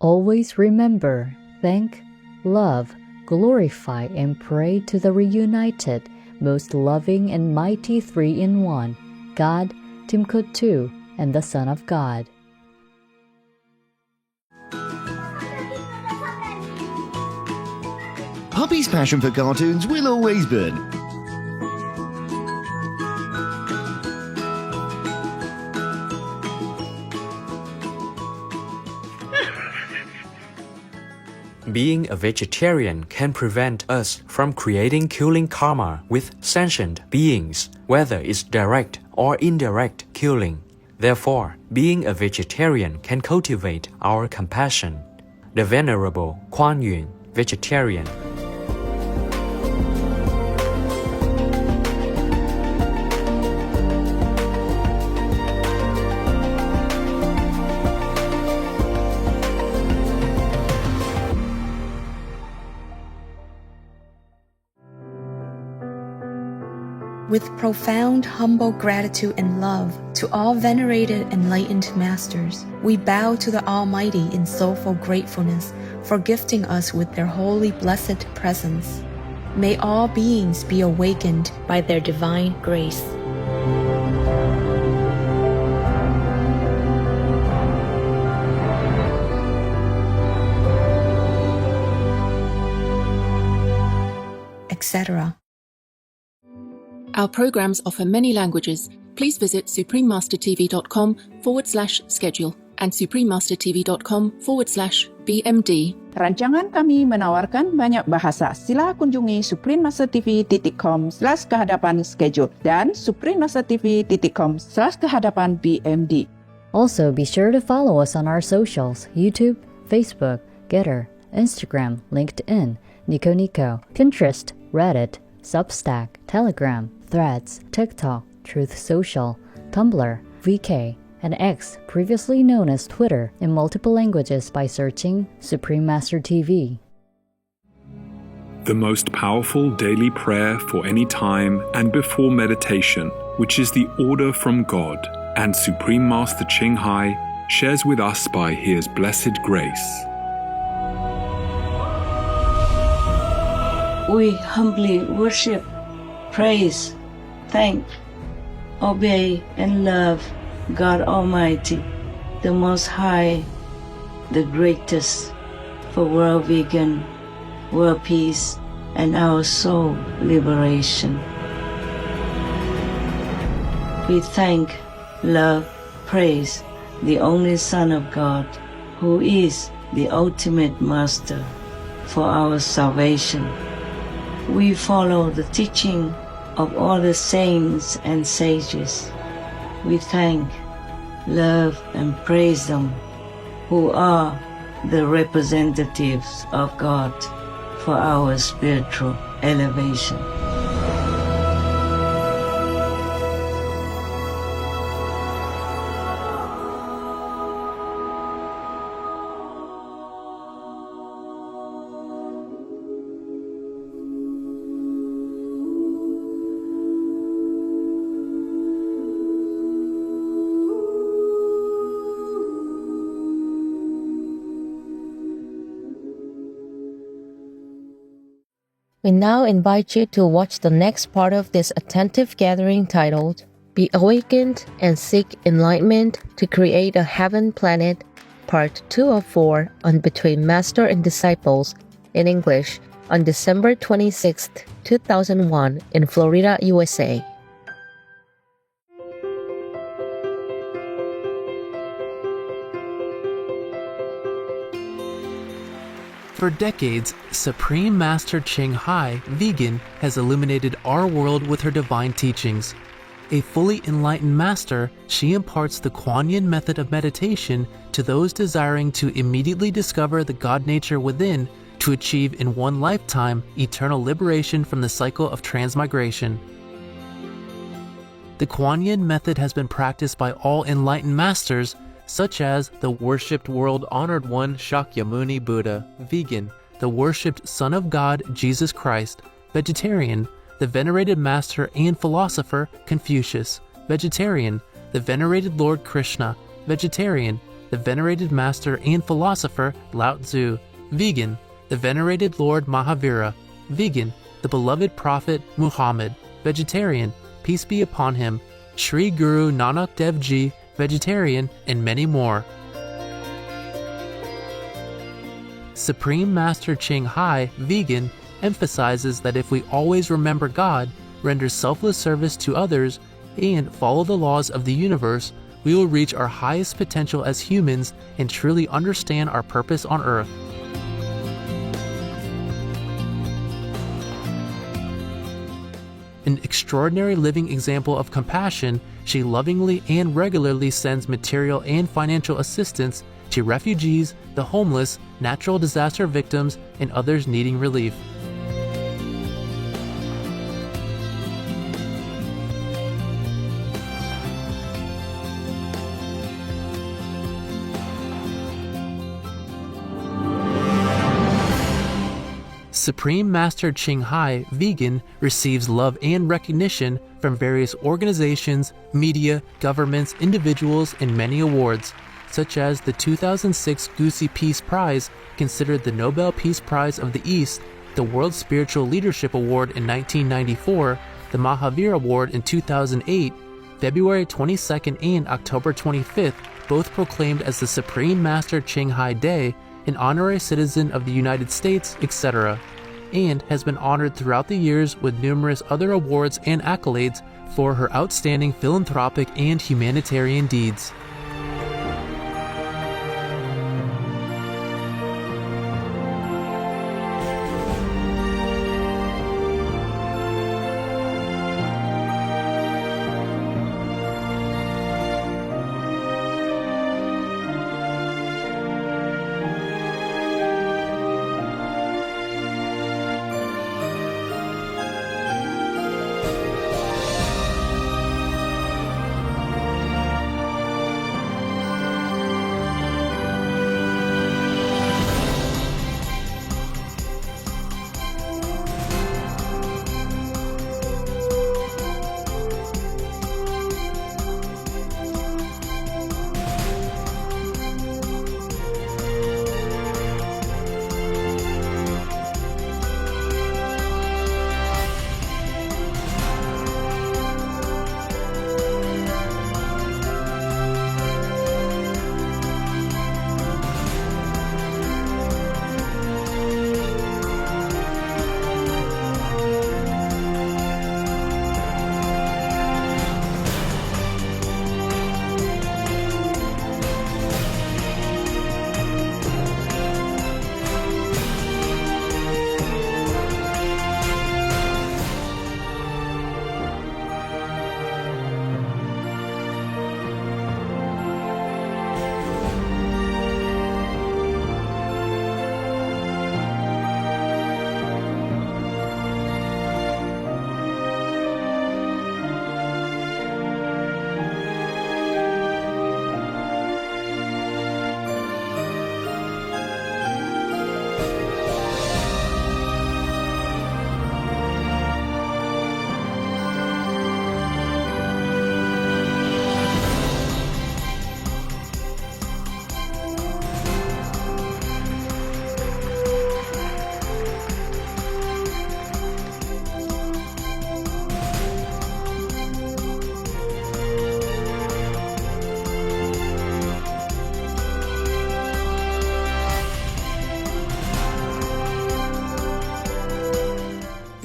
Always remember, thank, love, glorify, and pray to the reunited, most loving and mighty three-in-one, God, Timkut II, and the Son of God. Puppy's passion for cartoons will always burn. Being a vegetarian can prevent us from creating killing karma with sentient beings, whether it's direct or indirect killing. Therefore, being a vegetarian can cultivate our compassion. The Venerable Kuan Yin, vegetarian. With profound, humble gratitude and love to all venerated enlightened masters, we bow to the Almighty in soulful gratefulness for gifting us with their holy blessed presence. May all beings be awakened by their divine grace. Etc. Our programs offer many languages. Please visit suprememastertv.com/schedule and suprememastertv.com/BMD. Rancangan kami menawarkan banyak bahasa. Sila kunjungi suprememastertv.com/kehadapan schedule dan suprememastertv.com/kehadapan BMD. Also, be sure to follow us on our socials: YouTube, Facebook, Getter, Instagram, LinkedIn, Nico Nico, Pinterest, Reddit, Substack, Telegram, Threads, TikTok, Truth Social, Tumblr, VK, and X, previously known as Twitter, in multiple languages by searching Supreme Master TV. The most powerful daily prayer for any time and before meditation, which is the order from God, and Supreme Master Ching Hai shares with us by His blessed grace. We humbly worship, praise, thank, obey, and love God Almighty, the Most High, the greatest, for world vegan, world peace, and our soul liberation. We thank, love, praise the only Son of God, who is the ultimate Master for our salvation. We follow the teaching of all the saints and sages. We thank, love, and praise them, who are the representatives of God for our spiritual elevation. We now invite you to watch the next part of this attentive gathering titled, Be Awakened and Seek Enlightenment to Create a Heaven Planet, Part 2 of 4 on Between Master and Disciples in English on December 26, 2001 in Florida, USA. For decades, Supreme Master Ching Hai, vegan, has illuminated our world with her divine teachings. A fully enlightened master, she imparts the Kuan Yin method of meditation to those desiring to immediately discover the God nature within to achieve in one lifetime eternal liberation from the cycle of transmigration. The Kuan Yin method has been practiced by all enlightened masters, such as the worshipped world-honored one Shakyamuni Buddha, vegan, the worshipped Son of God Jesus Christ, vegetarian, the venerated master and philosopher Confucius, vegetarian, the venerated Lord Krishna, vegetarian, the venerated master and philosopher Lao Tzu. Vegan, the venerated Lord Mahavira. Vegan, the beloved prophet Muhammad. Vegetarian, peace be upon him, Sri Guru Nanak Dev Ji, vegetarian, and many more. Supreme Master Ching Hai, vegan, emphasizes that if we always remember God, render selfless service to others, and follow the laws of the universe, we will reach our highest potential as humans and truly understand our purpose on Earth. An extraordinary living example of compassion, she lovingly and regularly sends material and financial assistance to refugees, the homeless, natural disaster victims, and others needing relief. Supreme Master Ching Hai, vegan, receives love and recognition from various organizations, media, governments, individuals, and many awards, such as the 2006 Gusi Peace Prize, considered the Nobel Peace Prize of the East, the World Spiritual Leadership Award in 1994, the Mahavir Award in 2008, February 22nd and October 25th, both proclaimed as the Supreme Master Ching Hai Day, an honorary citizen of the United States, etc., and has been honored throughout the years with numerous other awards and accolades for her outstanding philanthropic and humanitarian deeds.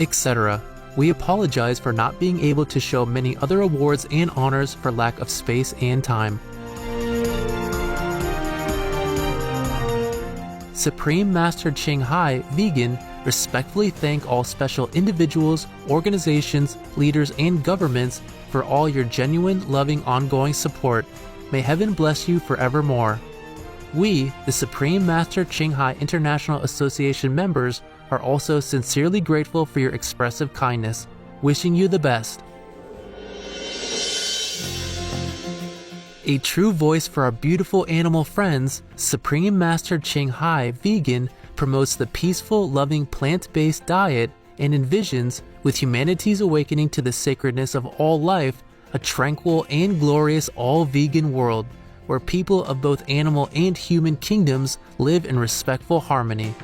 etc. We apologize for not being able to show many other awards and honors for lack of space and time. Supreme Master Ching Hai, vegan, respectfully thank all special individuals, organizations, leaders, and governments for all your genuine, loving, ongoing support. May heaven bless you forevermore. We, the Supreme Master Ching Hai International Association members, are also sincerely grateful for your expressive kindness, wishing you the best. A true voice for our beautiful animal friends, Supreme Master Ching Hai, vegan, promotes the peaceful, loving plant-based diet and envisions, with humanity's awakening to the sacredness of all life, a tranquil and glorious all-vegan world, where people of both animal and human kingdoms live in respectful harmony.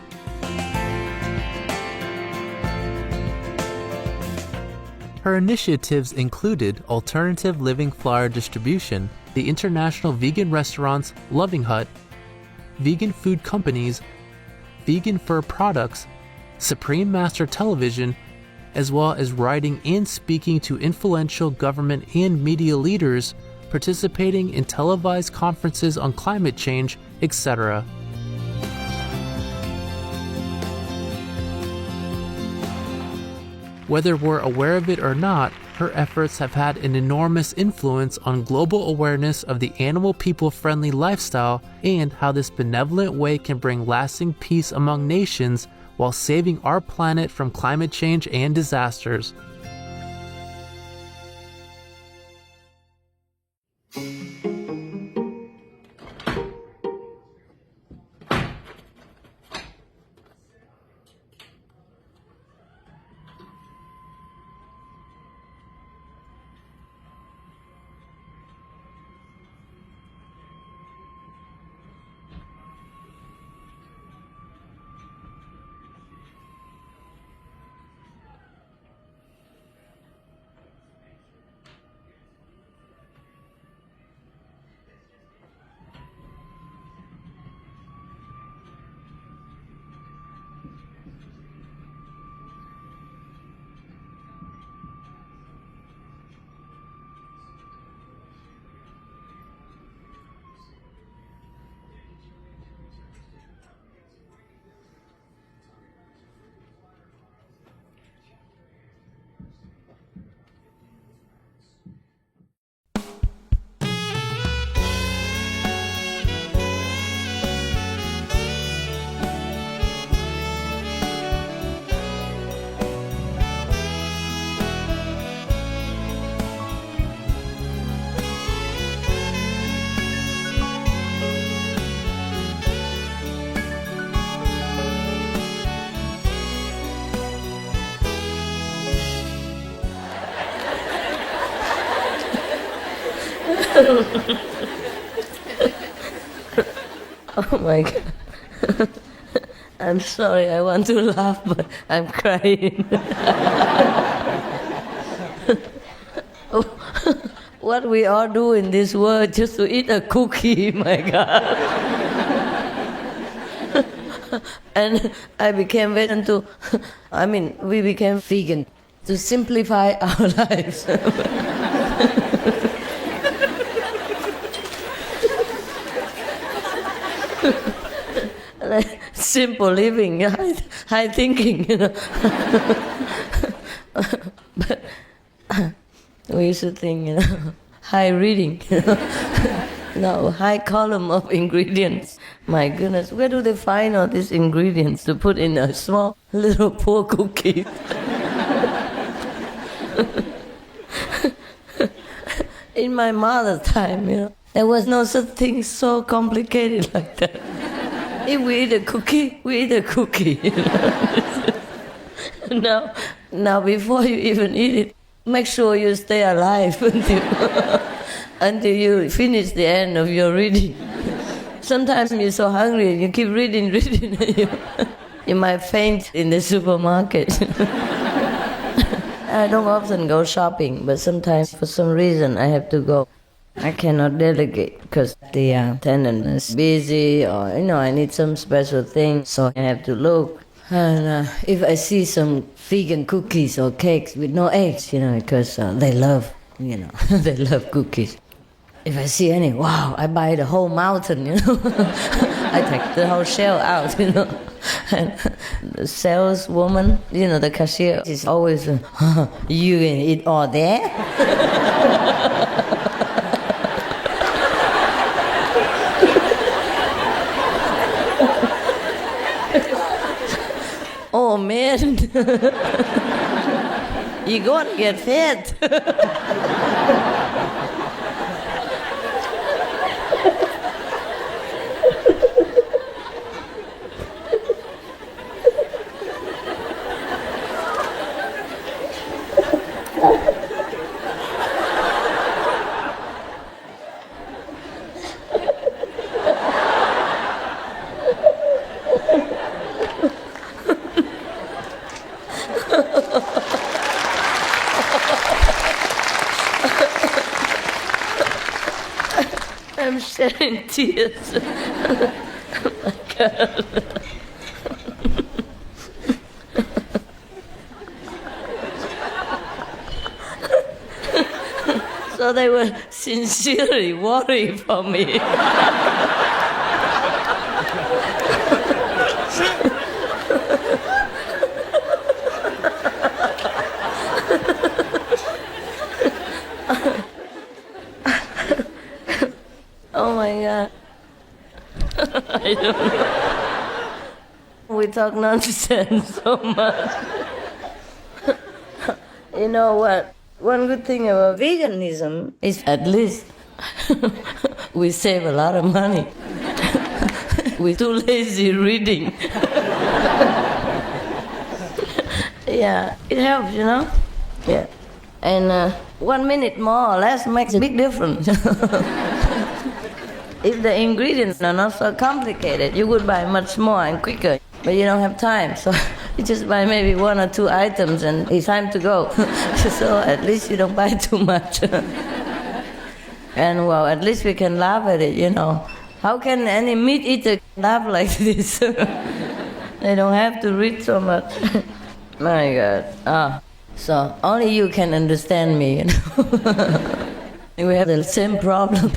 Her initiatives included alternative living flyer distribution, the international vegan restaurants Loving Hut, vegan food companies, vegan fur products, Supreme Master Television, as well as writing and speaking to influential government and media leaders, participating in televised conferences on climate change, etc. Whether we're aware of it or not, her efforts have had an enormous influence on global awareness of the animal people-friendly lifestyle and how this benevolent way can bring lasting peace among nations while saving our planet from climate change and disasters. Oh my God. I'm sorry, I want to laugh, but I'm crying. What we all do in this world just to eat a cookie, my God. And I became vegan we became vegan to simplify our lives. Simple living, high thinking, But we used to think, high reading, no, high column of ingredients. My goodness, where do they find all these ingredients to put in a small little poor cookie? In my mother's time, there was no such thing so complicated like that. If we eat a cookie, we eat a cookie. Now before you even eat it, make sure you stay alive until you finish the end of your reading. Sometimes you're so hungry, you keep reading, you might faint in the supermarket. I don't often go shopping, but sometimes for some reason I have to go. I cannot delegate because the attendant is busy, or I need some special thing, so I have to look. And if I see some vegan cookies or cakes with no eggs, because they love, they love cookies. If I see any, wow, I buy the whole mountain, I take the whole shell out, And the saleswoman, the cashier, is always, you can eat all that? Oh man, you're gonna get fat. I'm shedding tears. Oh my God. So they were sincerely worried for me. Oh my God. I don't know. We talk nonsense so much. You know what? One good thing about veganism is at least we save a lot of money. We're too lazy reading. Yeah, it helps, you know? Yeah. And 1 minute more or less makes a big difference. If the ingredients are not so complicated, you would buy much more and quicker. But you don't have time, so you just buy maybe 1 or 2 items and it's time to go. So at least you don't buy too much. And well, at least we can laugh at it, you know. How can any meat eater laugh like this? They don't have to read so much. My God. So only you can understand me, you know. We have the same problem.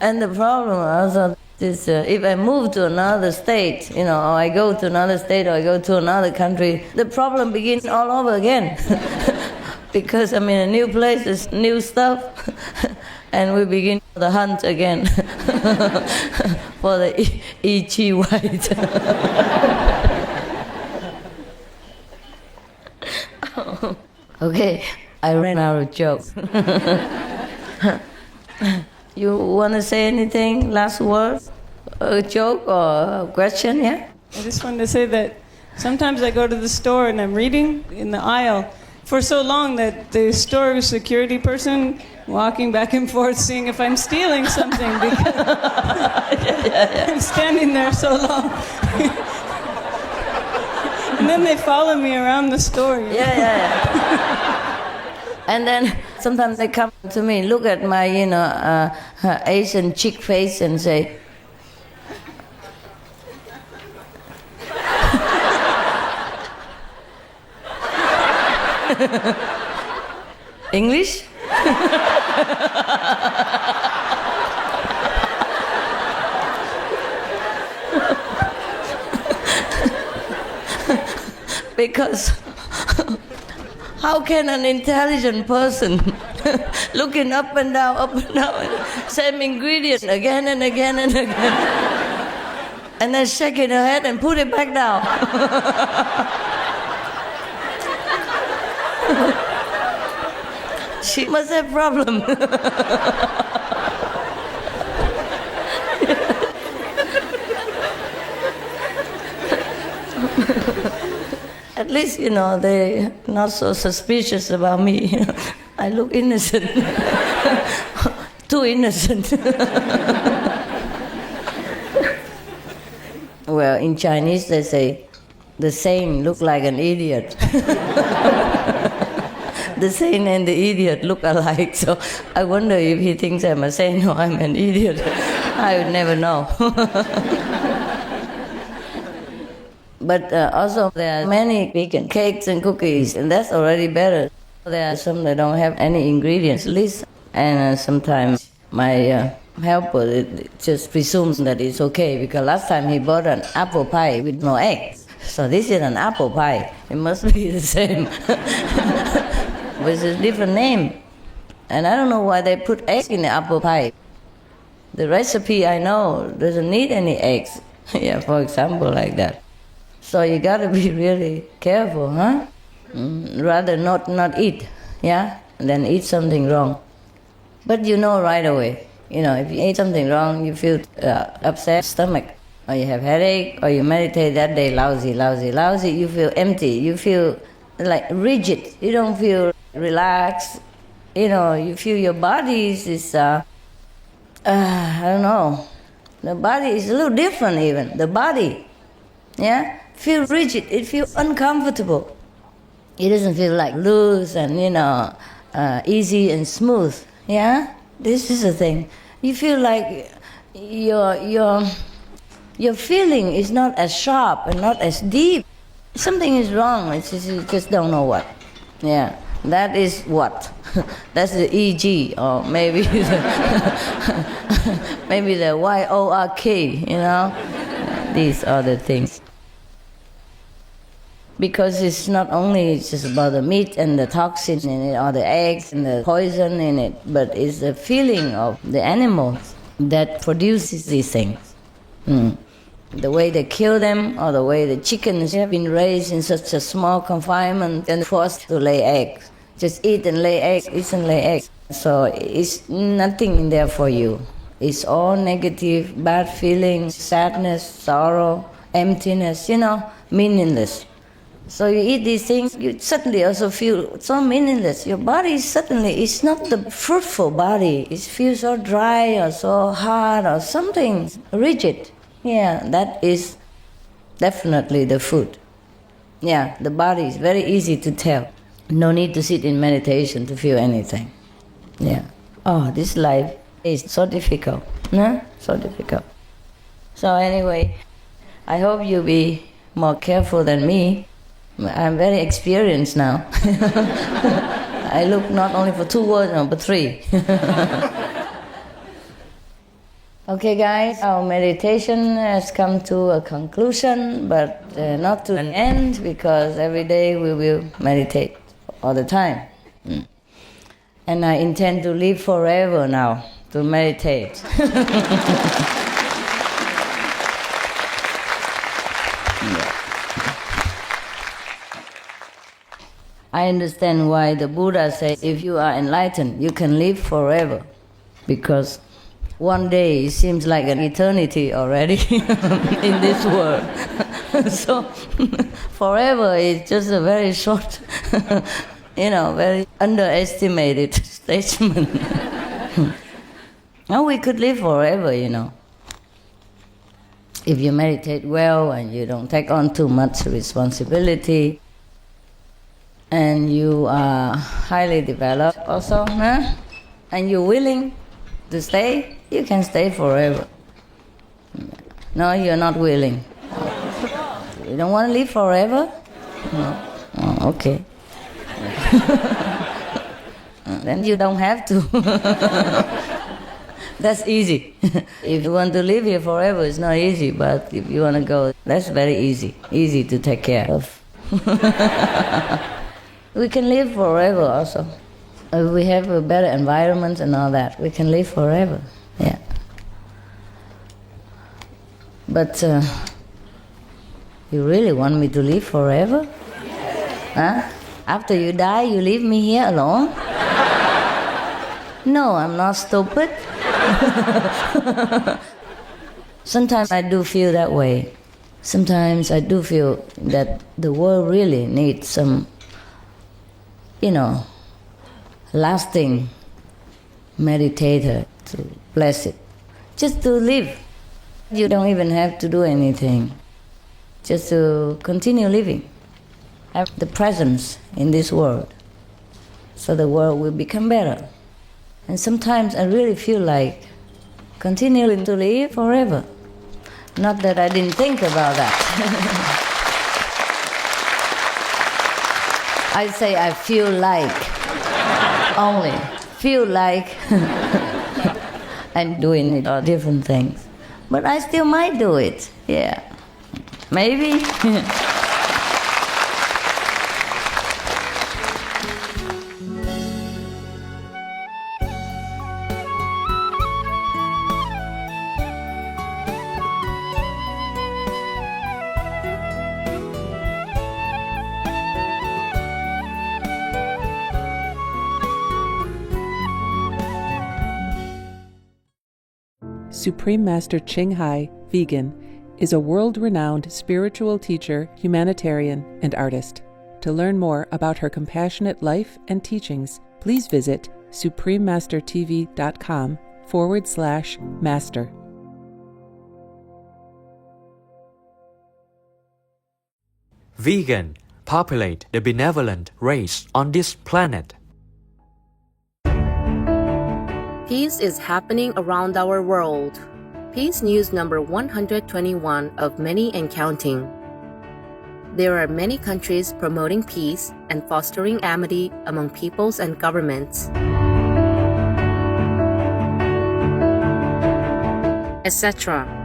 And the problem also is if I move to another state, you know, or I go to another state or I go to another country, the problem begins all over again. Because I'm in a new place, there's new stuff, and we begin the hunt again for the E.G. White. Okay, I ran out of jokes. You want to say anything? Last word? A joke or a question, yeah? I just wanted to say that sometimes I go to the store and I'm reading in the aisle for so long that the store security person walking back and forth seeing if I'm stealing something because I'm standing there so long. And then they follow me around the store. And then sometimes they come to me, look at my, you know, Asian chick face and say, English? Because how can an intelligent person looking up and down, same ingredient again and again and again, and then shaking her head and put it back down? She must have problem. At least, you know, they're not so suspicious about me. I look innocent. Too innocent. Well, in Chinese they say, the saint look like an idiot. The saint and the idiot look alike, so I wonder if he thinks I'm a saint or I'm an idiot. I would never know. But also there are many vegan cakes and cookies, and that's already better. There are some that don't have any ingredients list, and sometimes my helper just presumes that it's okay, because last time he bought an apple pie with no eggs. So this is an apple pie. It must be the same. With a different name. And I don't know why they put eggs in the apple pie. The recipe I know doesn't need any eggs. Yeah, for example, like that. So you gotta be really careful, huh? Rather not eat, yeah, than eat something wrong. But you know right away, you know, if you eat something wrong, you feel upset stomach, or you have headache, or you meditate that day, lousy, you feel empty, you feel like rigid, you don't feel relaxed, you know, you feel your body is I don't know, the body is a little different even, the body, yeah, feel rigid, it feels uncomfortable. It doesn't feel like loose and, you know, easy and smooth, yeah? This is the thing. You feel like your feeling is not as sharp and not as deep. Something is wrong. You just don't know what. Yeah, that is what. That's the EG, or maybe maybe the YORK. These are the things. Because it's not only just about the meat and the toxin in it, or the eggs and the poison in it, but it's the feeling of the animals that produces these things. The way they kill them, or the way the chickens have been raised in such a small confinement and forced to lay eggs. Just eat and lay eggs, eat and lay eggs. So it's nothing in there for you. It's all negative, bad feelings, sadness, sorrow, emptiness, meaningless. So you eat these things, you suddenly also feel so meaningless. Your body suddenly is not the fruitful body. It feels so dry or so hard or something rigid. Yeah, that is definitely the food. Yeah, the body is very easy to tell. No need to sit in meditation to feel anything. Yeah. Oh, this life is so difficult. No? So difficult. So anyway, I hope you'll be more careful than me. I'm very experienced now. I look not only for 2 words, but 3. Okay, guys, our meditation has come to a conclusion, but not to an end, because every day we will meditate all the time. And I intend to live forever now to meditate. I understand why the Buddha says if you are enlightened, you can live forever. Because one day it seems like an eternity already in this world. So forever is just a very short, very underestimated statement. Now we could live forever, If you meditate well and you don't take on too much responsibility, and you are highly developed also, and you're willing to stay, you can stay forever. No, you're not willing. You don't want to live forever? No. Oh, okay. Then you don't have to. That's easy. If you want to live here forever, it's not easy, but if you want to go, that's very easy. Easy to take care of. We can live forever also. If we have a better environment and all that, we can live forever. Yeah. But you really want me to live forever? Huh? After you die, you leave me here alone? No, I'm not stupid. Sometimes I do feel that way. Sometimes I do feel that the world really needs some, lasting meditator to bless it. Just to live. You don't even have to do anything. Just to continue living. Have the presence in this world. So the world will become better. And sometimes I really feel like continuing to live forever. Not that I didn't think about that. I say I feel like. Only feel like and doing it or different things. But I still might do it. Yeah. Maybe. Supreme Master Ching Hai, vegan, is a world-renowned spiritual teacher, humanitarian, and artist. To learn more about her compassionate life and teachings, please visit suprememastertv.com/master. Vegan populate the benevolent race on this planet. Peace is happening around our world. Peace News number 121 of many and counting. There are many countries promoting peace and fostering amity among peoples and governments, etc.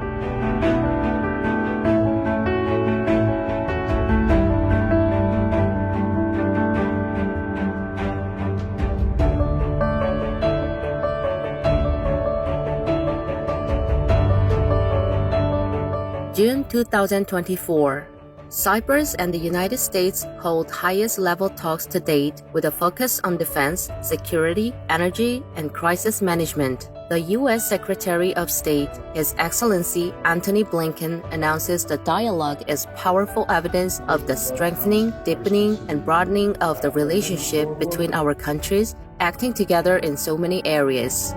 June 2024. Cyprus and the United States hold highest-level talks to date with a focus on defense, security, energy, and crisis management. The U.S. Secretary of State, His Excellency Antony Blinken, announces the dialogue is powerful evidence of the strengthening, deepening, and broadening of the relationship between our countries, acting together in so many areas.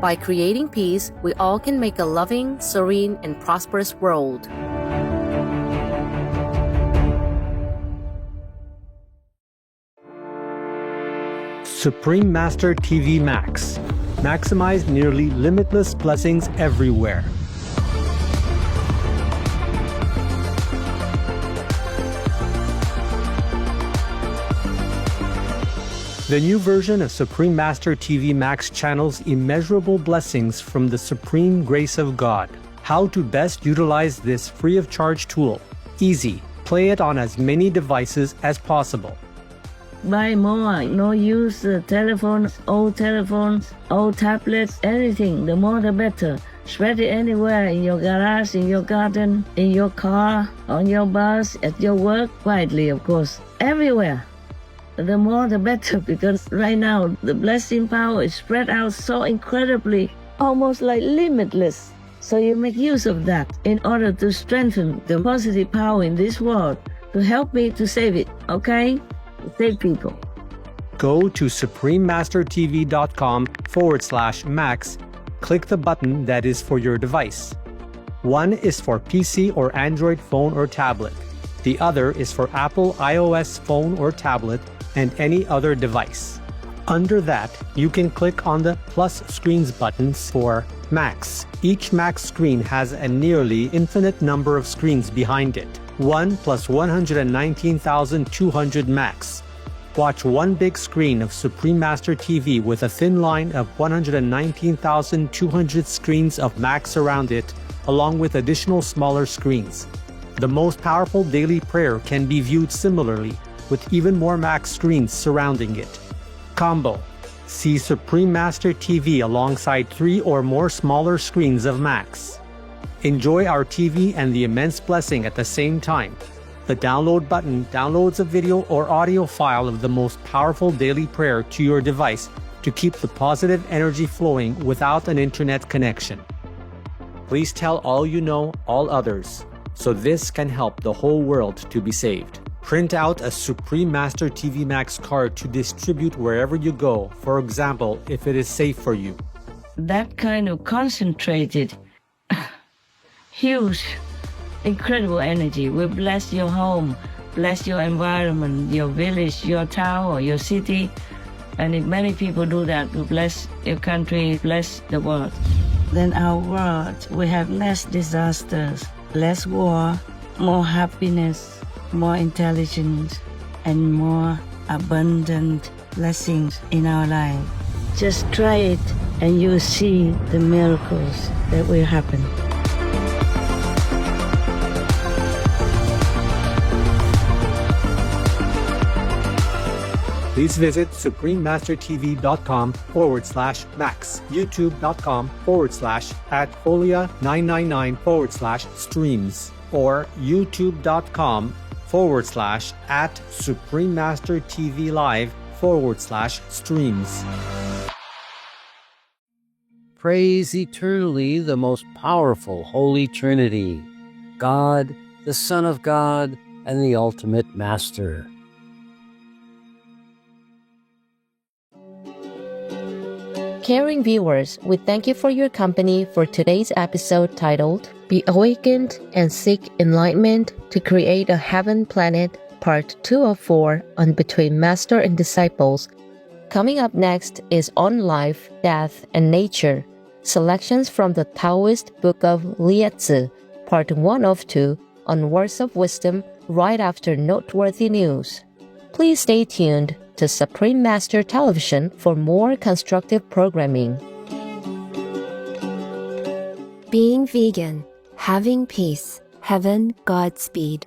By creating peace, we all can make a loving, serene, and prosperous world. Supreme Master TV Max. Maximize nearly limitless blessings everywhere. The new version of Supreme Master TV Max channels immeasurable blessings from the supreme grace of God. How to best utilize this free of charge tool. Easy. Play it on as many devices as possible. Buy more, no use telephones, old tablets, anything. The more the better. Spread it anywhere, in your garage, in your garden, in your car, on your bus, at your work, quietly of course, everywhere. The more the better, because right now the blessing power is spread out so incredibly, almost like limitless. So you make use of that in order to strengthen the positive power in this world, to help me to save it, okay? To save people. Go to suprememastertv.com/max. Click the button that is for your device. One is for PC or Android phone or tablet. The other is for Apple iOS phone or tablet and any other device. Under that, you can click on the plus screens buttons for Max. Each Max screen has a nearly infinite number of screens behind it. 1 plus 119,200 Max. Watch one big screen of Supreme Master TV with a thin line of 119,200 screens of Max around it, along with additional smaller screens. The most powerful daily prayer can be viewed similarly, with even more Max screens surrounding it. Combo. See Supreme Master TV alongside 3 or more smaller screens of Max. Enjoy our TV and the immense blessing at the same time. The download button downloads a video or audio file of the most powerful daily prayer to your device to keep the positive energy flowing without an internet connection. Please tell all you know, all others, so this can help the whole world to be saved. Print out a Supreme Master TV Max card to distribute wherever you go, for example, if it is safe for you. That kind of concentrated, huge, incredible energy will bless your home, bless your environment, your village, your town, or your city. And if many people do that, will bless your country, bless the world. Then our world will have less disasters, less war, more happiness, more intelligence, and more abundant blessings in our life. Just try it and you'll see the miracles that will happen. Please visit suprememastertv.com/max, youtube.com/@folia999/streams, or youtube.com/@suprememastertvlive/streams. Praise eternally the most powerful Holy Trinity, God, the Son of God, and the ultimate Master. Caring viewers, we thank you for your company for today's episode titled Be Awakened and Seek Enlightenment to Create a Heaven Planet, part 2 of 4 on Between Master and Disciples. Coming up next is On Life, Death, and Nature, selections from the Taoist book of Liezi, part 1 of 2 on Words of Wisdom right after noteworthy news. Please stay tuned to Supreme Master Television for more constructive programming. Being vegan, having peace, heaven, Godspeed.